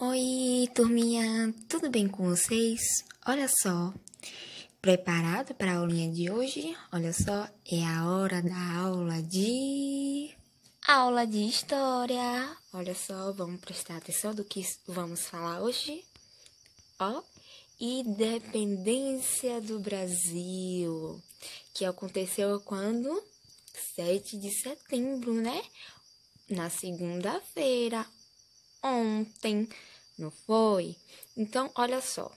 Oi, turminha, tudo bem com vocês? Olha só, preparado para a aulinha de hoje? Olha só, é a hora da aula de história. Olha só, vamos prestar atenção do que vamos falar hoje? Ó, independência do Brasil, que aconteceu quando? 7 de setembro, né? Na segunda-feira, ontem, não foi? Então, olha só,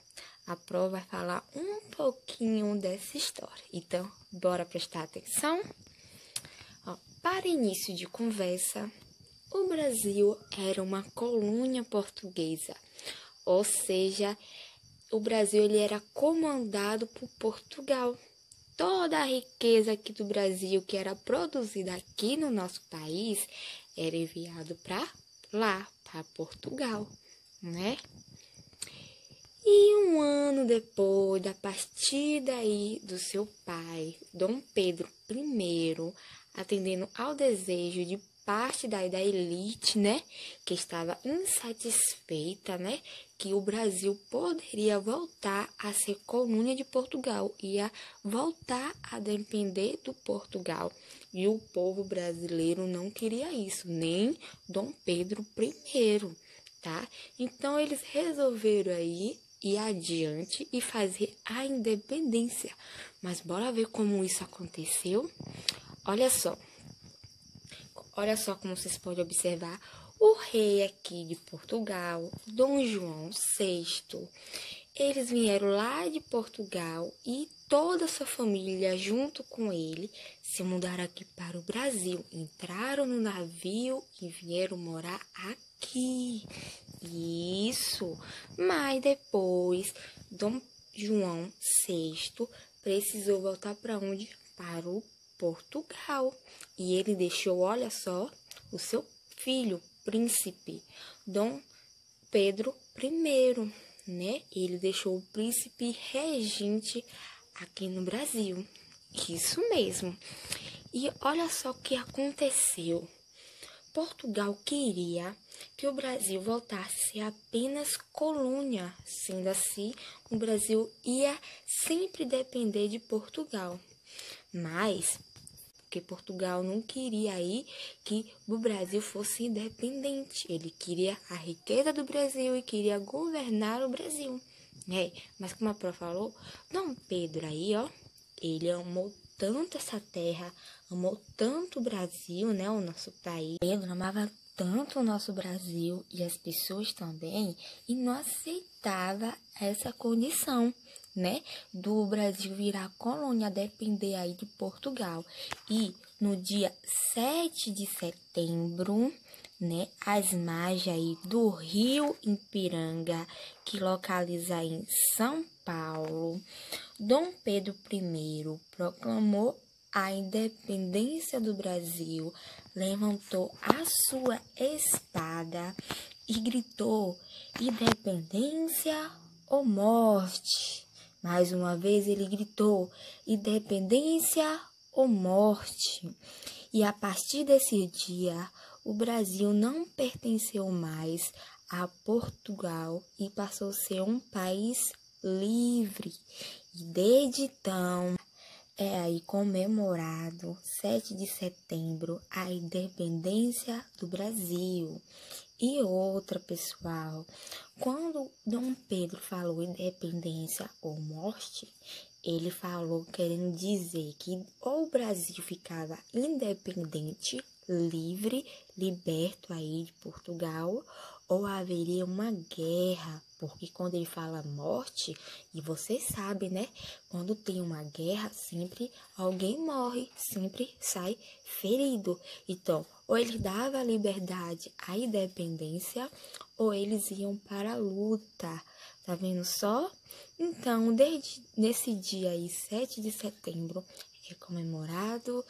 a prova vai falar um pouquinho dessa história. Então, bora prestar atenção? Ó, para início de conversa, o Brasil era uma colônia portuguesa, ou seja, o Brasil ele era comandado por Portugal. Toda a riqueza aqui do Brasil que era produzida aqui no nosso país era enviado para lá, para Portugal, né? E um ano depois da partida aí do seu pai, Dom Pedro I, atendendo ao desejo de parte da elite, né, que estava insatisfeita, né, que o Brasil poderia voltar a ser colônia de Portugal, ia voltar a depender do Portugal. E o povo brasileiro não queria isso, nem Dom Pedro I, tá? Então, eles resolveram aí ir adiante e fazer a independência. Mas bora ver como isso aconteceu? Olha só como vocês podem observar, o rei aqui de Portugal, Dom João VI, eles vieram lá de Portugal e toda a sua família junto com ele se mudaram aqui para o Brasil. Entraram no navio e vieram morar aqui. Isso, mas depois Dom João VI precisou voltar para onde? Para o Portugal. E ele deixou, olha só, o seu filho, príncipe, Dom Pedro I, né? Ele deixou o príncipe regente aqui no Brasil. Isso mesmo. E olha só o que aconteceu. Portugal queria que o Brasil voltasse a ser apenas colônia. Sendo assim, o Brasil ia sempre depender de Portugal. Mas porque Portugal não queria aí que o Brasil fosse independente. Ele queria a riqueza do Brasil e queria governar o Brasil. Mas como a prof falou, Dom Pedro aí, ó, ele amou tanto essa terra, amou tanto o Brasil, né, o nosso país. Pedro amava tanto o nosso Brasil e as pessoas também, e não aceitava essa condição, né, do Brasil virar colônia, depender aí de Portugal. E no dia 7 de setembro, né, às margens aí do rio Ipiranga, que localiza em São Paulo, Dom Pedro I proclamou a independência do Brasil, levantou a sua espada e gritou: independência ou morte. Mais uma vez ele gritou: independência ou morte. E a partir desse dia, o Brasil não pertenceu mais a Portugal e passou a ser um país livre. E desde então, é aí comemorado 7 de setembro a independência do Brasil. E outra, pessoal, quando Dom Pedro falou independência ou morte, ele falou querendo dizer que ou o Brasil ficava independente, livre, liberto aí de Portugal, ou haveria uma guerra, porque quando ele fala morte, e vocês sabem, né? Quando tem uma guerra, sempre alguém morre, sempre sai ferido. Então, ou ele dava a liberdade, a independência, ou eles iam para a luta. Tá vendo só? Então, desde nesse dia aí, 7 de setembro, é comemorado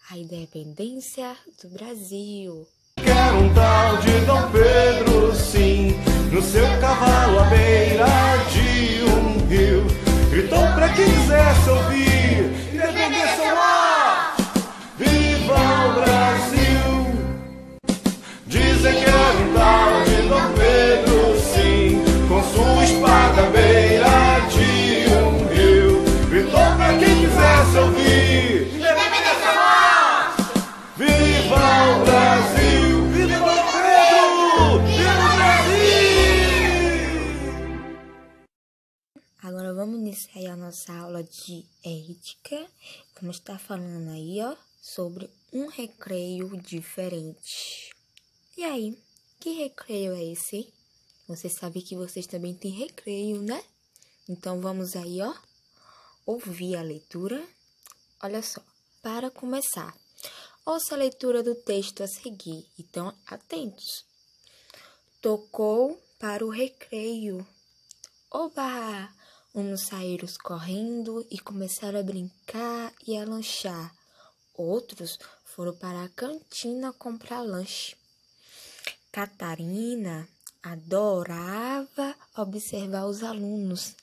a independência do Brasil. Quero um tal de Dom Pedro, sim, no seu cavalo à beira de um rio. Gritou pra quem quisesse ouvir: independência ou morte, viva o Brasil. Dizem que era um tal de Dom Pedro, sim, começar aí a nossa aula de ética. Vamos estar falando aí, sobre um recreio diferente. E aí, que recreio é esse? Você sabe que vocês também têm recreio, né? Então, vamos aí, ouvir a leitura. Olha só, para começar, ouça a leitura do texto a seguir. Então, atentos. Tocou para o recreio. Oba! Uns saíram correndo e começaram a brincar e a lanchar. Outros foram para a cantina comprar lanche. Catarina adorava observar os alunos.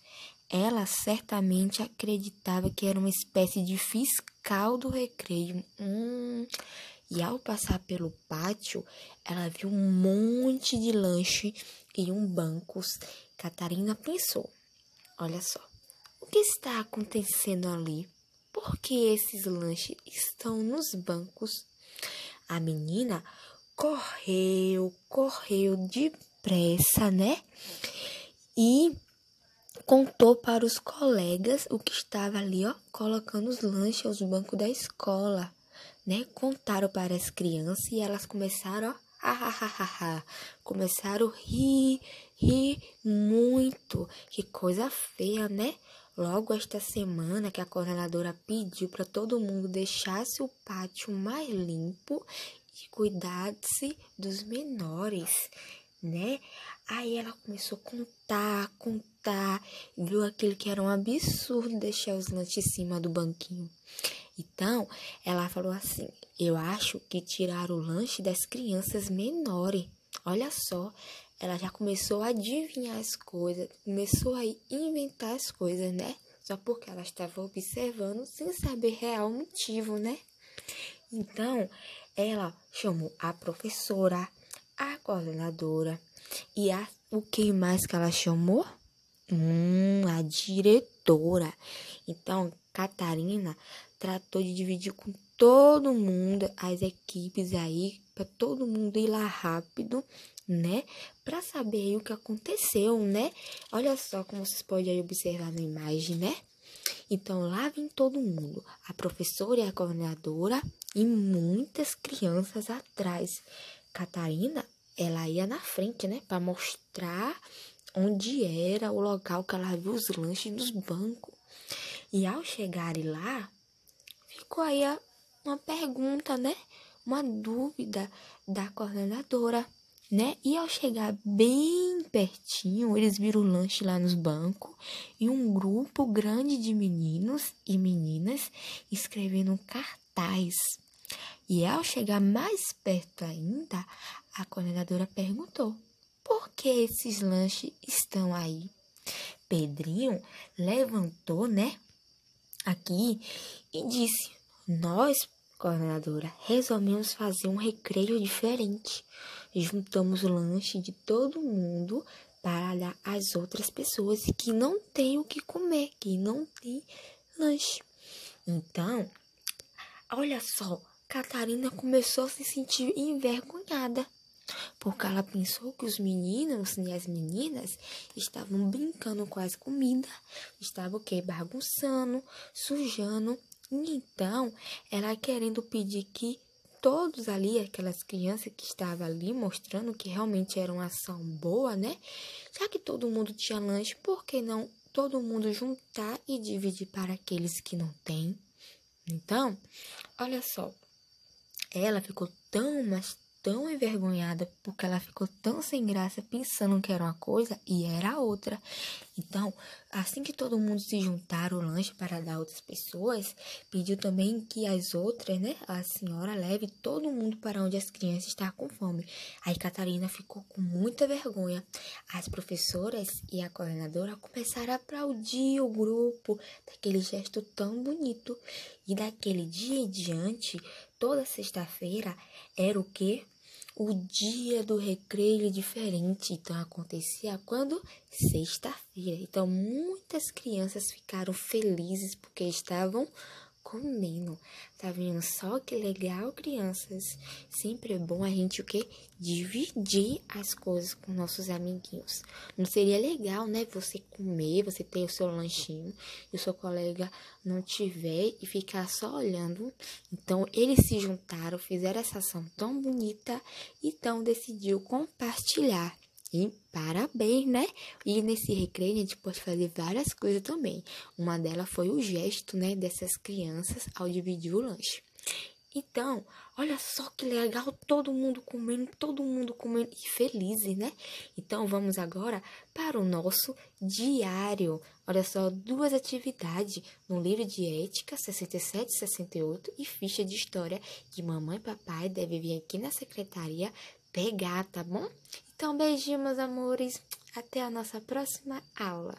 Ela certamente acreditava que era uma espécie de fiscal do recreio. E ao passar pelo pátio, ela viu um monte de lanche e bancos. Catarina pensou: olha só, o que está acontecendo ali? Por que esses lanches estão nos bancos? A menina correu depressa, né? E contou para os colegas o que estava ali, colocando os lanches aos bancos da escola, né? Contaram para as crianças e elas começaram, começaram a rir muito. Que coisa feia, né? Logo esta semana que a coordenadora pediu para todo mundo deixasse o pátio mais limpo e cuidasse dos menores, né? Aí ela começou a contar, viu aquilo que era um absurdo deixar os lanches em cima do banquinho. Então, ela falou assim: eu acho que tiraram o lanche das crianças menores. Olha só, ela já começou a adivinhar as coisas, começou a inventar as coisas, né? Só porque ela estava observando sem saber real motivo, né? Então, ela chamou a professora, a coordenadora e o que mais que ela chamou? A diretora. Então, Catarina tratou de dividir com todo mundo as equipes aí, para todo mundo ir lá rápido, né? Para saber aí o que aconteceu, né? Olha só como vocês podem aí observar na imagem, né? Então, lá vem todo mundo, a professora e a coordenadora e muitas crianças atrás. Catarina, ela ia na frente, né? Para mostrar onde era o local que ela viu os lanches nos bancos. E ao chegarem lá, ficou aí uma pergunta, né? Uma dúvida da coordenadora, né? E ao chegar bem pertinho, eles viram o lanche lá nos bancos e um grupo grande de meninos e meninas escrevendo cartaz. E ao chegar mais perto ainda, a coordenadora perguntou: por que esses lanches estão aí? Pedrinho levantou, né, aqui e disse: nós, coordenadora, resolvemos fazer um recreio diferente. Juntamos o lanche de todo mundo para dar às outras pessoas que não têm o que comer, que não têm lanche. Então, olha só, Catarina começou a se sentir envergonhada, porque ela pensou que os meninos e as meninas estavam brincando com as comidas, estavam bagunçando, sujando. E então, ela querendo pedir que todos ali, aquelas crianças que estavam ali, mostrando que realmente era uma ação boa, né? Já que todo mundo tinha lanche, por que não todo mundo juntar e dividir para aqueles que não têm? Então, olha só, ela ficou mas tão envergonhada, porque ela ficou tão sem graça pensando que era uma coisa e era outra. Então, assim que todo mundo se juntaram o lanche para dar a outras pessoas, pediu também que as outras, né, a senhora leve todo mundo para onde as crianças estavam com fome. Aí Catarina ficou com muita vergonha. As professoras e a coordenadora começaram a aplaudir o grupo daquele gesto tão bonito. E daquele dia em diante, toda sexta-feira era o quê? O dia do recreio diferente. Então, acontecia quando? Sexta-feira. Então, muitas crianças ficaram felizes porque estavam comendo. Tá vendo só que legal, crianças? Sempre é bom a gente o quê? Dividir as coisas com nossos amiguinhos. Não seria legal, né? Você comer, você ter o seu lanchinho e o seu colega não tiver e ficar só olhando. Então, eles se juntaram, fizeram essa ação tão bonita, então decidiu compartilhar. E parabéns, né? E nesse recreio a gente pode fazer várias coisas também. Uma delas foi o gesto, né, dessas crianças ao dividir o lanche. Então, olha só que legal, todo mundo comendo e felizes, né? Então, vamos agora para o nosso diário. Olha só, 2 atividades no livro de ética 67 e 68 e ficha de história que mamãe e papai devem vir aqui na secretaria pegar, tá bom? Então, beijinho, meus amores. Até a nossa próxima aula.